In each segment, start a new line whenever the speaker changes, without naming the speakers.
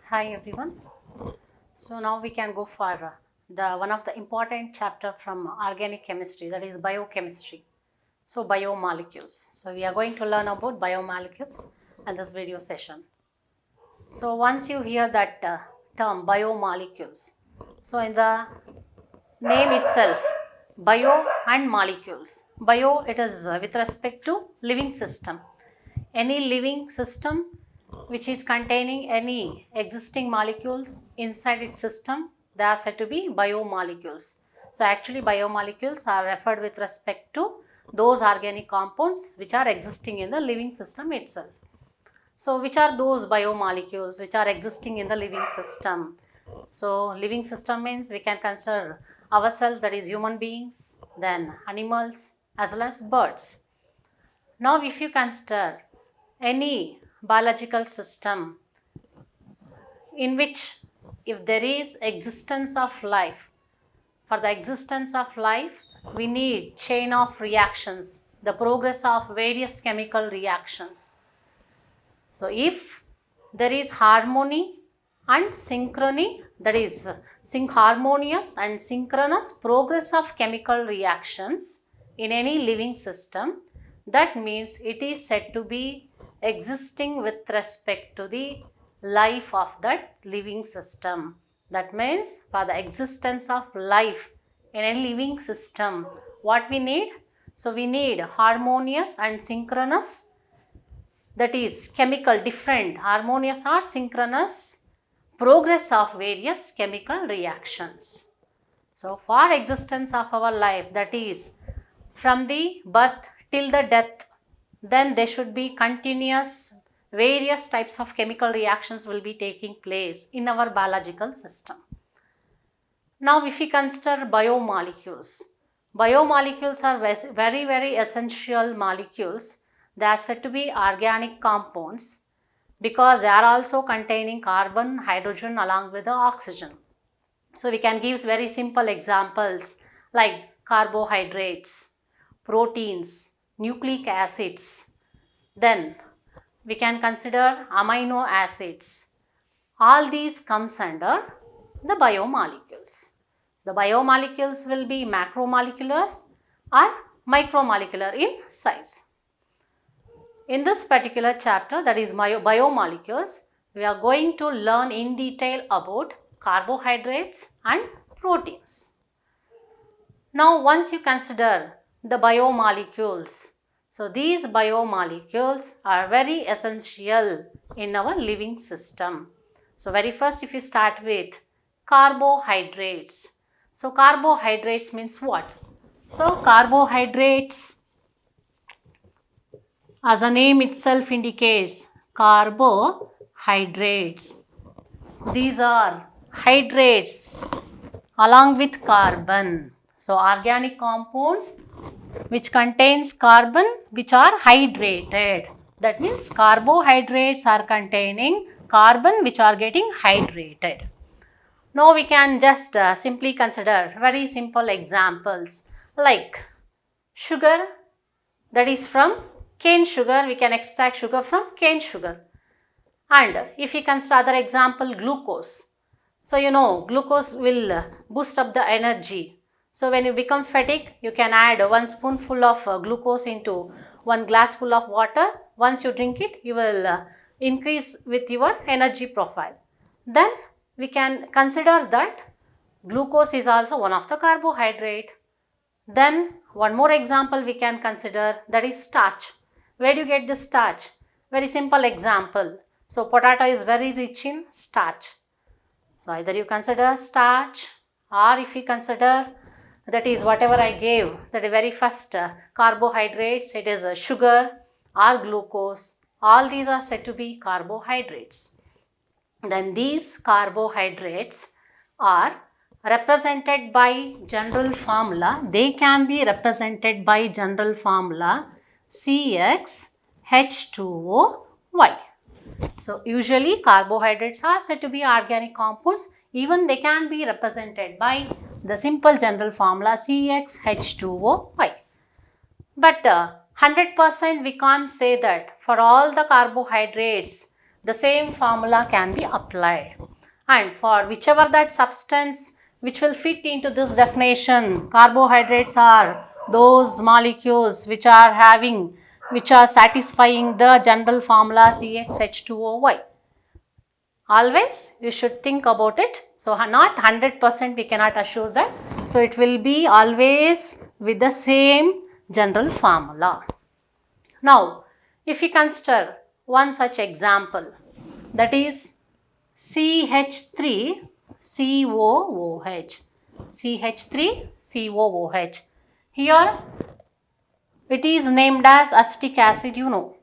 Hi everyone. So now we can go for the one of the important chapter from organic chemistry, that is biochemistry. So biomolecules. So we are going to learn about biomolecules in this video session. So once you hear that term biomolecules, so in the name itself, bio and molecules. Bio, it is with respect to living system. Any living system which is containing any existing molecules inside its system, they are said to be biomolecules. So actually biomolecules are referred with respect to those organic compounds which are existing in the living system itself. So which are those biomolecules which are existing in the living system? So living system means we can consider ourselves, that is human beings, then animals as well as birds. Now if you consider any biological system in which if there is existence of life, for the existence of life we need chain of reactions, the progress of various chemical reactions. So if there is harmony and synchrony, that is harmonious and synchronous progress of chemical reactions in any living system, that means it is said to be existing with respect to the life of that living system. That means for the existence of life in a living system, what we need? So we need harmonious and synchronous, that is chemical different, harmonious or synchronous progress of various chemical reactions. So for existence of our life, that is from the birth till the death, then there should be continuous various types of chemical reactions will be taking place in our biological system. Now if we consider biomolecules, biomolecules are very essential molecules. They are said to be organic compounds because they are also containing carbon, hydrogen along with the oxygen. So we can give very simple examples like carbohydrates, proteins, nucleic acids. Then we can consider amino acids. All these comes under the biomolecules. The biomolecules will be macromolecular or micromolecular in size. In this particular chapter, that is biomolecules, we are going to learn in detail about carbohydrates and proteins. Now once you consider the biomolecules, so these biomolecules are very essential in our living system. So very first if you start with carbohydrates. So carbohydrates means what? So carbohydrates, as the name itself indicates, carbohydrates. These are hydrates along with carbon. So organic compounds which contains carbon which are hydrated. That means carbohydrates are containing carbon which are getting hydrated. Now we can just simply consider very simple examples like sugar, that is from cane sugar, we can extract sugar from cane sugar. And if we consider other example, glucose. So you know glucose will boost up the energy. So when you become fatigue, you can add 1 spoonful of glucose into 1 glass full of water. Once you drink it, you will increase with your energy profile. Then we can consider that glucose is also one of the carbohydrate. Then one more example we can consider, that is starch. Where do you get this starch? Very simple example. So potato is very rich in starch. So either you consider starch, or if you consider, that is whatever I gave, that is very first carbohydrates, it is sugar or glucose. All these are said to be carbohydrates. Then these carbohydrates are represented by general formula. They can be represented by general formula CxH2OY. So usually carbohydrates are said to be organic compounds. Even they can be represented by the simple general formula CxH2OY. But 100% we can't say that for all the carbohydrates the same formula can be applied. And for whichever that substance which will fit into this definition, carbohydrates are those molecules which are satisfying the general formula CxH2OY. Always you should think about it. So not 100% we cannot assure that. So it will be always with the same general formula. Now if we consider one such example, that is CH3COOH. CH3COOH. Here it is named as acetic acid, you know.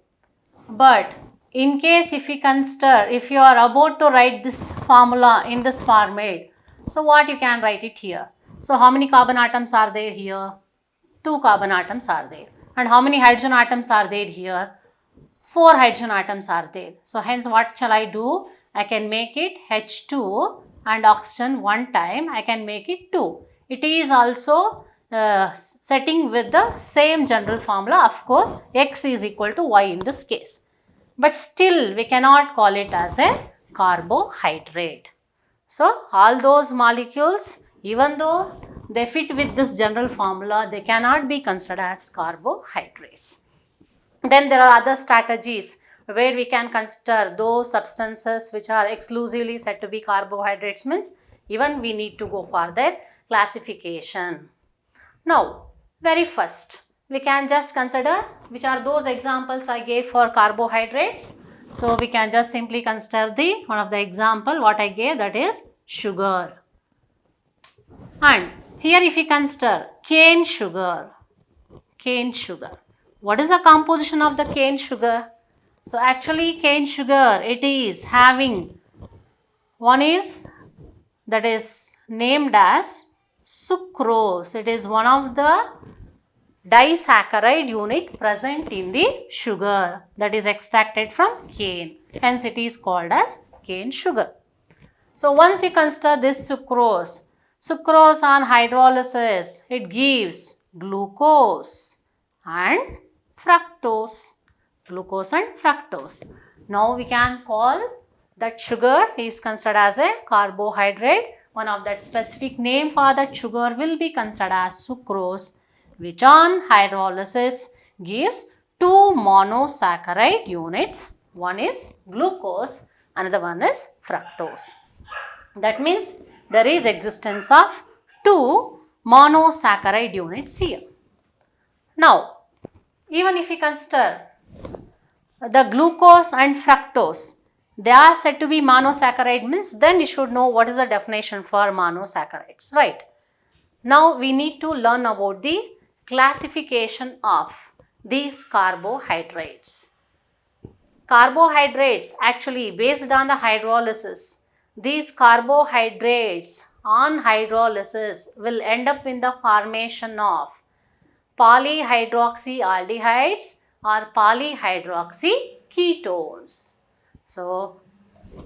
But in case if you consider, if you are about to write this formula in this format, so what you can write it here? So how many carbon atoms are there here? 2 carbon atoms are there. And how many hydrogen atoms are there here? 4 hydrogen atoms are there. So hence what shall I do? I can make it H2 and oxygen one time. I can make it 2. It is also setting with the same general formula. Of course, X is equal to Y in this case. But still we cannot call it as a carbohydrate. So all those molecules, even though they fit with this general formula, they cannot be considered as carbohydrates. Then there are other strategies where we can consider those substances which are exclusively said to be carbohydrates, means even we need to go for their classification. Now, very first, we can just consider which are those examples I gave for carbohydrates. So we can just simply consider one of the example what I gave, that is sugar. And here if we consider cane sugar. What is the composition of the cane sugar? So actually cane sugar, it is having, one is that is named as sucrose. It is one of the disaccharide unit present in the sugar that is extracted from cane. Hence it is called as cane sugar. So once you consider this sucrose on hydrolysis, it gives glucose and fructose. Now we can call that sugar is considered as a carbohydrate. One of that specific name for that sugar will be considered as sucrose, which on hydrolysis gives 2 monosaccharide units. One is glucose, another one is fructose. That means there is existence of 2 monosaccharide units here. Now, even if we consider the glucose and fructose, they are said to be monosaccharide, means then you should know what is the definition for monosaccharides, right? Now we need to learn about the classification of these carbohydrates. Carbohydrates, actually based on the hydrolysis, these carbohydrates on hydrolysis will end up in the formation of polyhydroxyaldehydes or polyhydroxyketones. So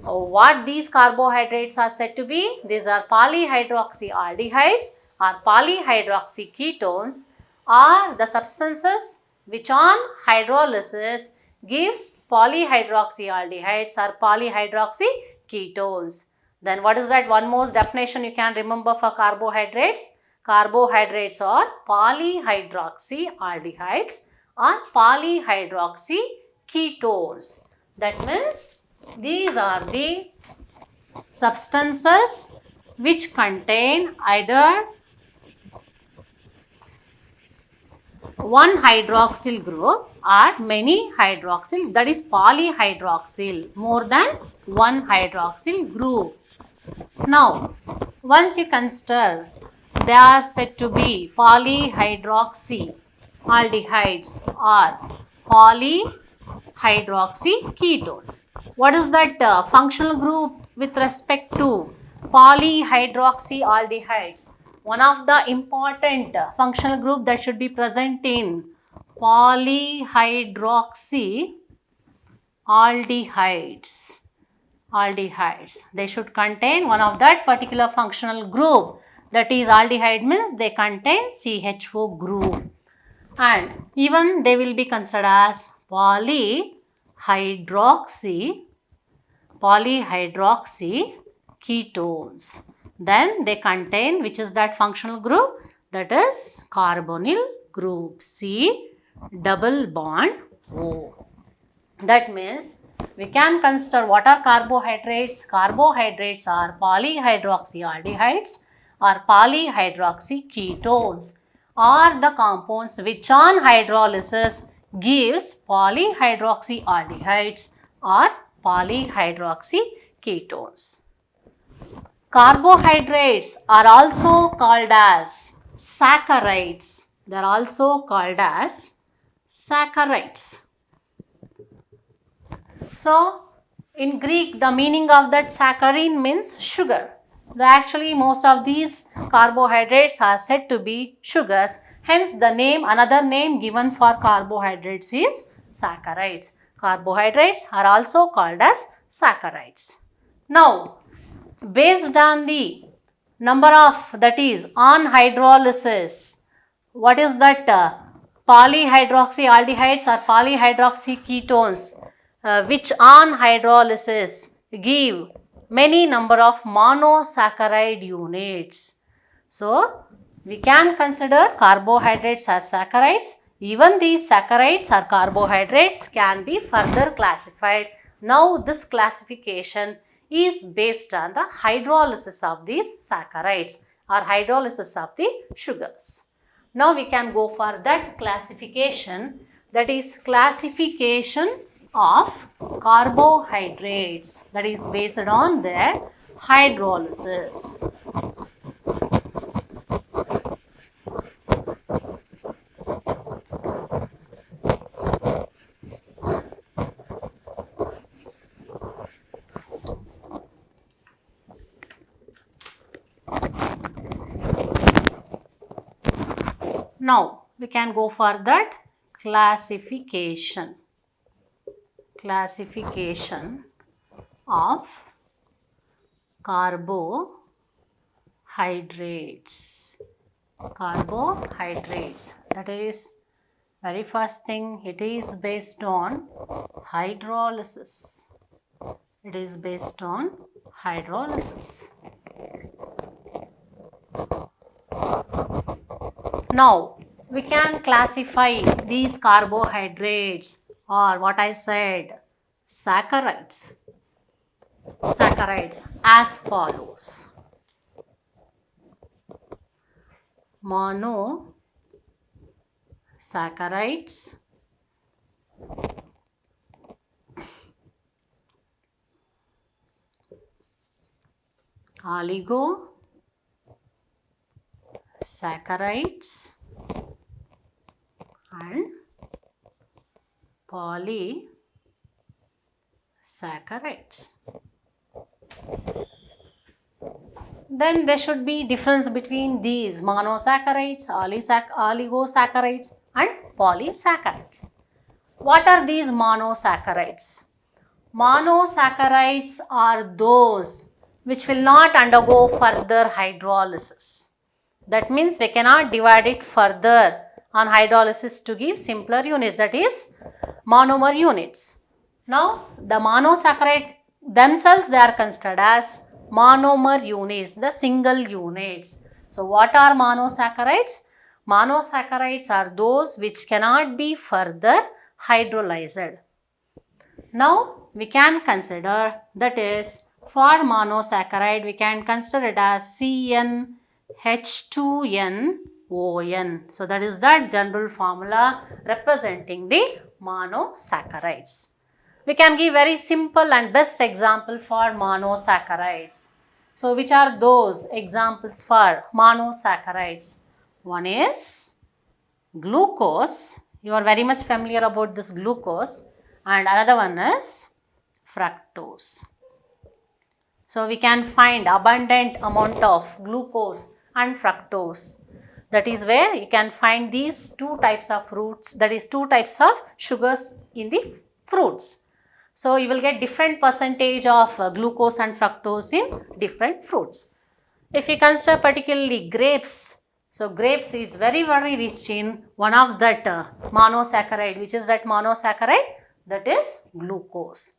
what these carbohydrates are said to be? These are polyhydroxyaldehydes or polyhydroxyketones, are the substances which on hydrolysis gives polyhydroxyaldehydes or polyhydroxyketones. Then what is that one more definition you can remember for carbohydrates? Carbohydrates are polyhydroxyaldehydes or polyhydroxyketones. That means these are the substances which contain either one hydroxyl group or many hydroxyl, that is polyhydroxyl, more than one hydroxyl group. Now, once you consider, they are said to be polyhydroxyaldehydes or polyhydroxyketones. What is that functional group with respect to polyhydroxyaldehydes? One of the important functional group that should be present in polyhydroxyaldehydes. They should contain one of that particular functional group, that is aldehyde means they contain CHO group, and even they will be considered as polyhydroxy polyhydroxy ketones. Then they contain, which is that functional group? That is carbonyl group, C double bond O. That means we can consider what are carbohydrates. Carbohydrates are polyhydroxyaldehydes or polyhydroxy ketones, are the compounds which on hydrolysis gives polyhydroxyaldehydes or polyhydroxy ketones. Carbohydrates are also called as saccharides. They are also called as saccharides. So, in Greek, the meaning of that saccharine means sugar. Actually, most of these carbohydrates are said to be sugars. Hence, the name, another name given for carbohydrates is saccharides. Carbohydrates are also called as saccharides. Now, based on the number of, that is on hydrolysis, what is that polyhydroxyaldehydes or polyhydroxy ketones which on hydrolysis give many number of monosaccharide units. So, we can consider carbohydrates as saccharides. Even these saccharides or carbohydrates can be further classified. Now, this classification is based on the hydrolysis of these saccharides or hydrolysis of the sugars. Now, we can go for that classification, that is classification of carbohydrates, that is based on their hydrolysis. Now, we can go for that classification of carbohydrates. That is, very first thing, it is based on hydrolysis. Now, we can classify these carbohydrates or what I said, saccharides as follows. Monosaccharides, oligosaccharides and polysaccharides. Then there should be difference between these monosaccharides, oligosaccharides and polysaccharides. What are these monosaccharides? Monosaccharides are those which will not undergo further hydrolysis. That means we cannot divide it further on hydrolysis to give simpler units, that is monomer units. Now, the monosaccharide themselves, they are considered as monomer units, the single units. So, what are monosaccharides? Monosaccharides are those which cannot be further hydrolyzed. Now, we can consider, that is, for monosaccharide, we can consider it as CnH2nOn. So, that is that general formula representing the monosaccharides. We can give very simple and best example for monosaccharides. So, which are those examples for monosaccharides? One is glucose. You are very much familiar about this glucose. And another one is fructose. So, we can find abundant amount of glucose and fructose. That is where you can find these two types of fruits, that is two types of sugars in the fruits. So, you will get different percentage of glucose and fructose in different fruits. If you consider particularly grapes, so grapes is very rich in one of that monosaccharide. Which is that monosaccharide? That is glucose.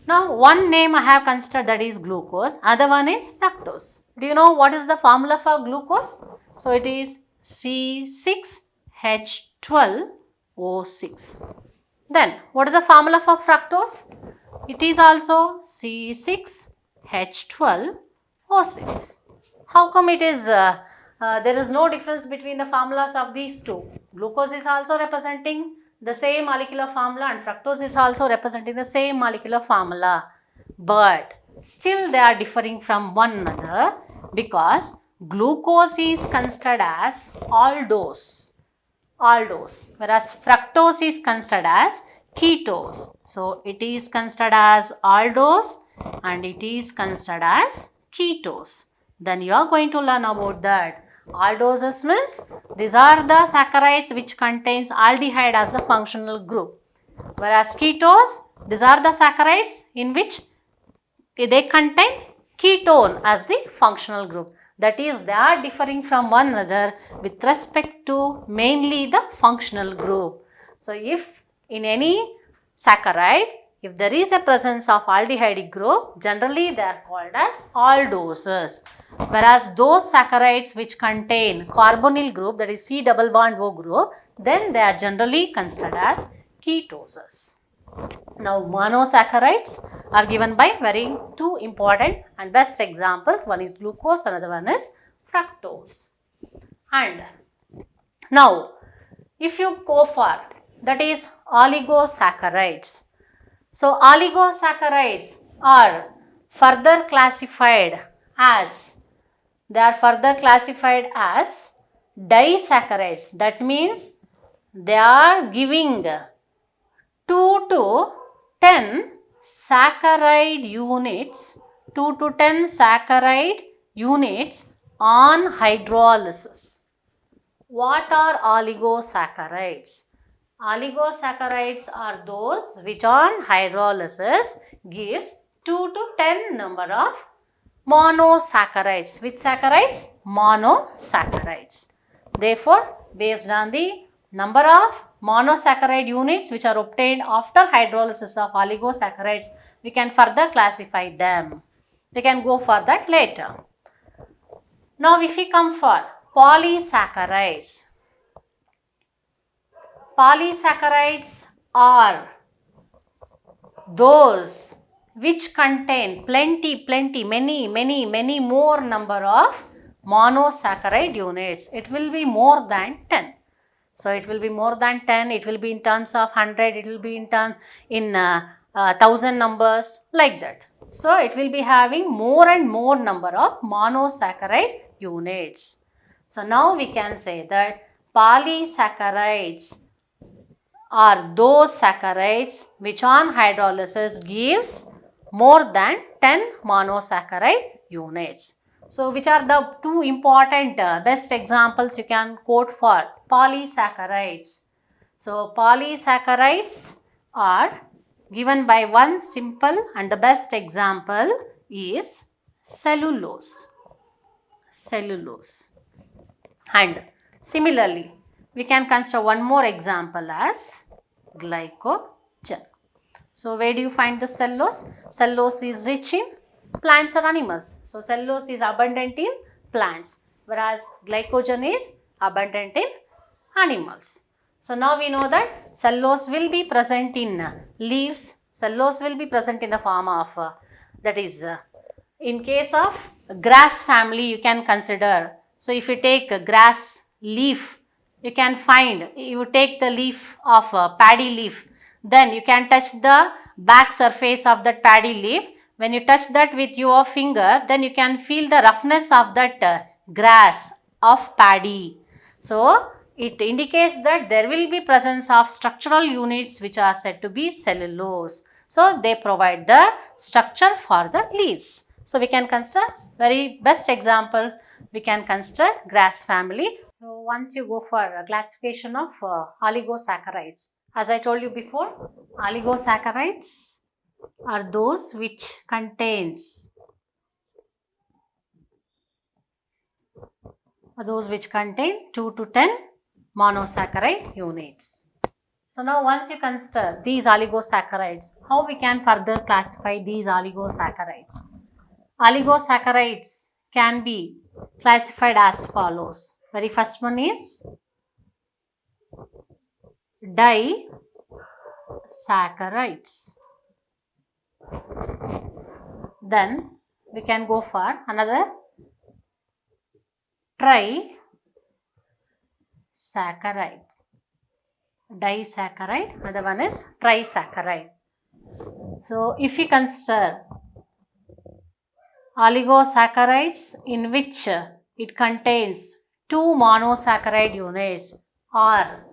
Now, one name I have considered, that is glucose, other one is fructose. Do you know what is the formula for glucose? So, it is C6H12O6. Then, what is the formula for fructose? It is also C6H12O6. How come it is, there is no difference between the formulas of these two? Glucose is also representing the same molecular formula and fructose is also representing the same molecular formula. But still they are differing from one another because glucose is considered as aldose, whereas fructose is considered as ketose. So, it is considered as aldose and it is considered as ketose. Then you are going to learn about that. Aldoses means these are the saccharides which contains aldehyde as the functional group, whereas ketose, these are the saccharides in which they contain ketone as the functional group. That is, they are differing from one another with respect to mainly the functional group. So, if in any saccharide, if there is a presence of aldehyde group, generally they are called as aldoses. Whereas those saccharides which contain carbonyl group, that is C double bond O group, then they are generally considered as ketoses. Now, monosaccharides are given by very two important and best examples. One is glucose, another one is fructose. And now, if you go for, that is oligosaccharides. So, oligosaccharides are further classified as, disaccharides. That means they are giving 2 to 10 saccharide units, on hydrolysis. What are oligosaccharides? Oligosaccharides are those which on hydrolysis gives 2 to 10 number of monosaccharides. Which saccharides? Monosaccharides. Therefore, based on the number of monosaccharide units which are obtained after hydrolysis of oligosaccharides, we can further classify them. We can go for that later. Now, if we come for polysaccharides, polysaccharides are those which contain many more number of monosaccharide units. It will be more than 10. So, it will be more than 10, it will be in terms of 100, it will be in 1000 numbers, like that. So, it will be having more and more number of monosaccharide units. So, now we can say that polysaccharides are those saccharides which on hydrolysis gives more than 10 monosaccharide units. So, which are the two important best examples you can quote for polysaccharides? So, polysaccharides are given by one simple and the best example is cellulose. And similarly, we can consider one more example as glycogen. So, where do you find the cellulose? Cellulose is rich in plants or animals. So, cellulose is abundant in plants, whereas glycogen is abundant in animals. So, now we know that cellulose will be present in leaves. Cellulose will be present in the form of, that is, in case of grass family you can consider. So, if you take a grass leaf, you can find, you take the leaf of a paddy leaf, then you can touch the back surface of that paddy leaf. When you touch that with your finger, then you can feel the roughness of that grass of paddy. So, it indicates that there will be presence of structural units which are said to be cellulose. So, they provide the structure for the leaves. So, we can consider very best example, we can consider grass family. So, once you go for a classification of oligosaccharides, as I told you before, oligosaccharides are those which contains those which contain 2 to 10 monosaccharide units. So now once you consider these oligosaccharides, how we can further classify these oligosaccharides? Oligosaccharides can be classified as follows. Very first one is disaccharides. Then we can go for another trisaccharide. Disaccharide, another one is trisaccharide. So if we consider oligosaccharides in which it contains two monosaccharide units, or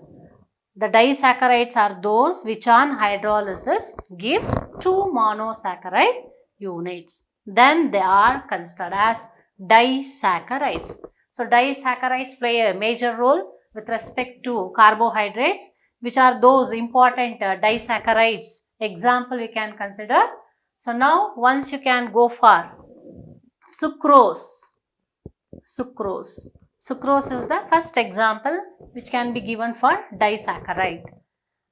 the disaccharides are those which on hydrolysis gives two monosaccharide units, then they are considered as disaccharides. So disaccharides play a major role with respect to carbohydrates, which are those important disaccharides. Example we can consider. So now once you can go for sucrose. Sucrose is the first example which can be given for disaccharide.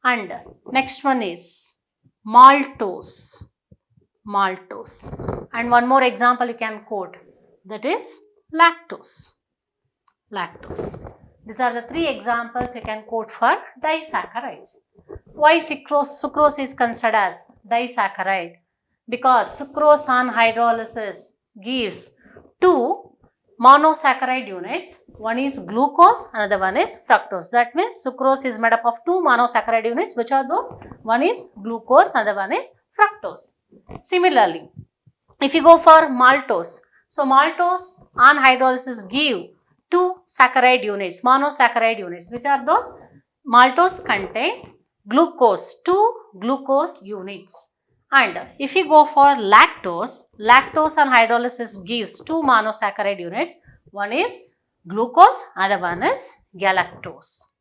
And next one is maltose. And one more example you can quote, that is lactose. These are the three examples you can quote for disaccharides. Why sucrose is considered as disaccharide? Because sucrose on hydrolysis gives two monosaccharide units. One is glucose, another one is fructose. That means sucrose is made up of two monosaccharide units. Which are those? One is glucose, another one is fructose. Similarly, if you go for maltose, so maltose on hydrolysis give two saccharide units, monosaccharide units. Which are those? Maltose contains glucose, two glucose units. And if you go for lactose on hydrolysis gives two monosaccharide units. One is glucose, other one is galactose.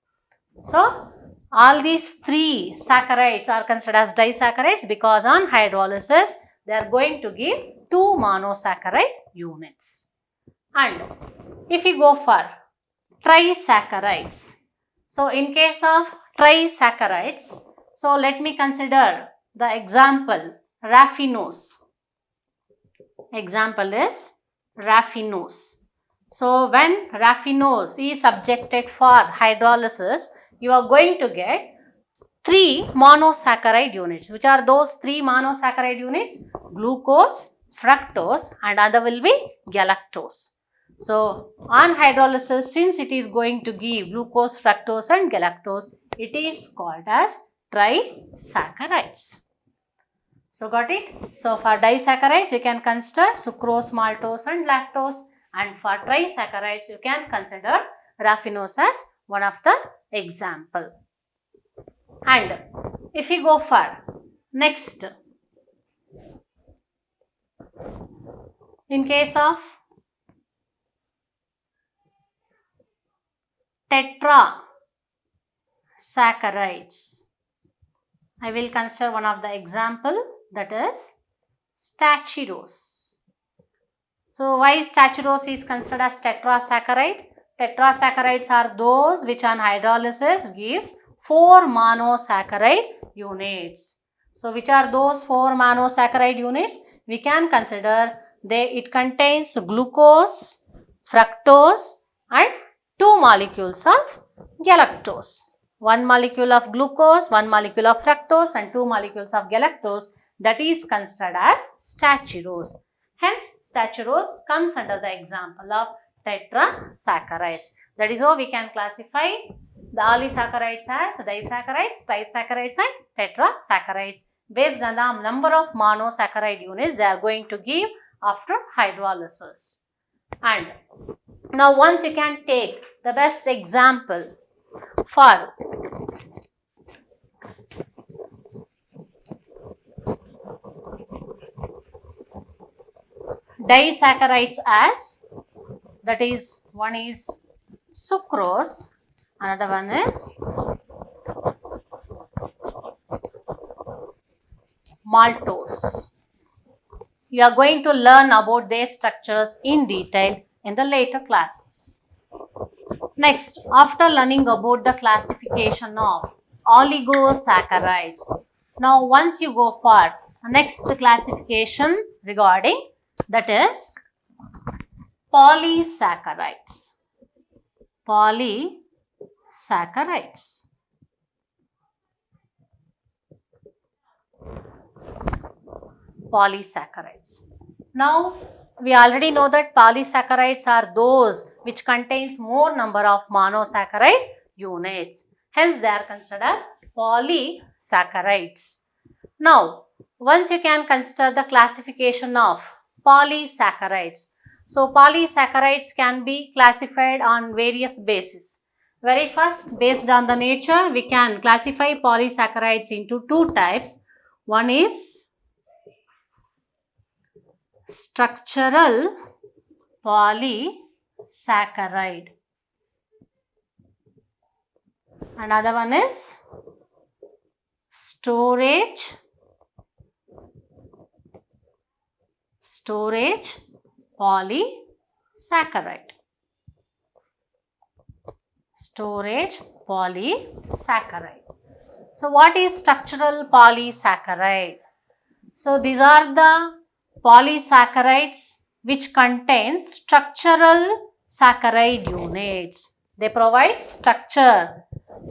So all these three saccharides are considered as disaccharides because on hydrolysis they are going to give two monosaccharide units. And if you go for trisaccharides, so in case of trisaccharides, so let me consider the example raffinose. Example is raffinose. So when raffinose is subjected for hydrolysis, you are going to get three monosaccharide units. Which are those three monosaccharide units? Glucose, fructose, and other will be galactose. So on hydrolysis, since it is going to give glucose, fructose and galactose, it is called as trisaccharides. So got it? So for disaccharides you can consider sucrose, maltose and lactose, and for trisaccharides you can consider raffinose as one of the example. And if we go for next, in case of tetrasaccharides, I will consider one of the example, that is stachyros. So why stachyros is considered as tetrasaccharide? Tetrasaccharides are those which on hydrolysis gives four monosaccharide units. So which are those four monosaccharide units? We can consider it contains glucose, fructose and two molecules of galactose. One molecule of glucose, one molecule of fructose and two molecules of galactose, that is considered as stachyros. Hence, stachyros comes under the example of tetrasaccharides. That is how we can classify the polysaccharides as disaccharides, trisaccharides and tetrasaccharides. Based on the number of monosaccharide units they are going to give after hydrolysis. And now once you can take the best example for disaccharides as, that is, one is sucrose, another one is maltose. You are going to learn about their structures in detail in the later classes. Next, after learning about the classification of oligosaccharides. Now once you go for next classification regarding, that is polysaccharides. Polysaccharides. Polysaccharides. Now we already know that polysaccharides are those which contains more number of monosaccharide units. Hence they are considered as polysaccharides. Now once you can consider the classification of polysaccharides. So polysaccharides can be classified on various bases. Very first, based on the nature, we can classify polysaccharides into two types. One is structural polysaccharide. Another one is storage polysaccharide. Storage polysaccharide. So what is structural polysaccharide? So these are the polysaccharides which contain structural saccharide units. They provide structure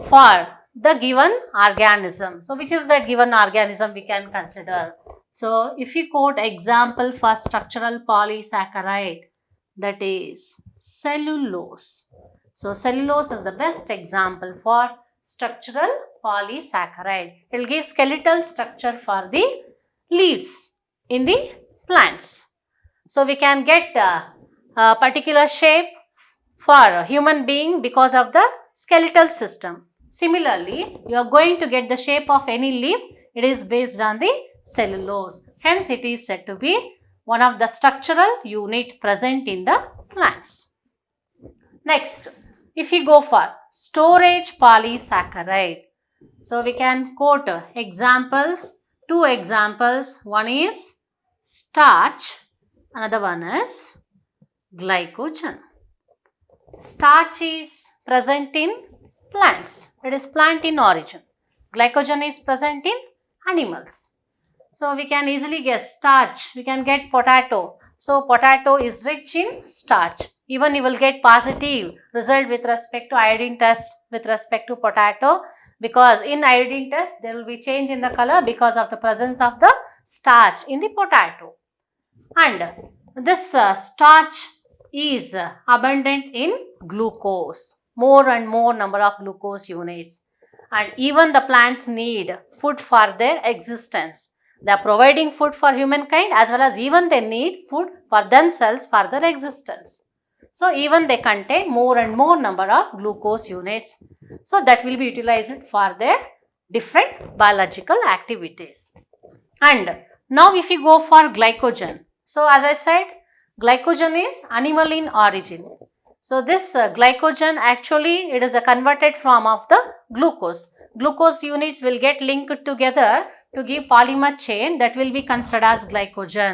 for the given organism. So which is that given organism we can consider? So if you quote example for structural polysaccharide, that is cellulose. So cellulose is the best example for structural polysaccharide. It will give skeletal structure for the leaves in the plants. So we can get a particular shape for a human being because of the skeletal system. Similarly, you are going to get the shape of any leaf, it is based on the cellulose. Hence it is said to be one of the structural unit present in the plants. Next, if you go for storage polysaccharide, so we can quote examples, two examples. One is starch, another one is glycogen. Starch is present in plants, it is plant in origin. Glycogen is present in animals. So we can easily guess starch, we can get potato. So potato is rich in starch. Even you will get positive result with respect to iodine test with respect to potato, because in iodine test there will be change in the color because of the presence of the starch in the potato. And this starch is abundant in glucose, more and more number of glucose units. And even the plants need food for their existence. They are providing food for humankind as well as even they need food for themselves for their existence. So even they contain more and more number of glucose units. So that will be utilized for their different biological activities. And now if you go for glycogen, so as I said, glycogen is animal in origin. So this glycogen actually it is a converted form of the glucose. Glucose units will get linked together to give polymer chain that will be considered as glycogen.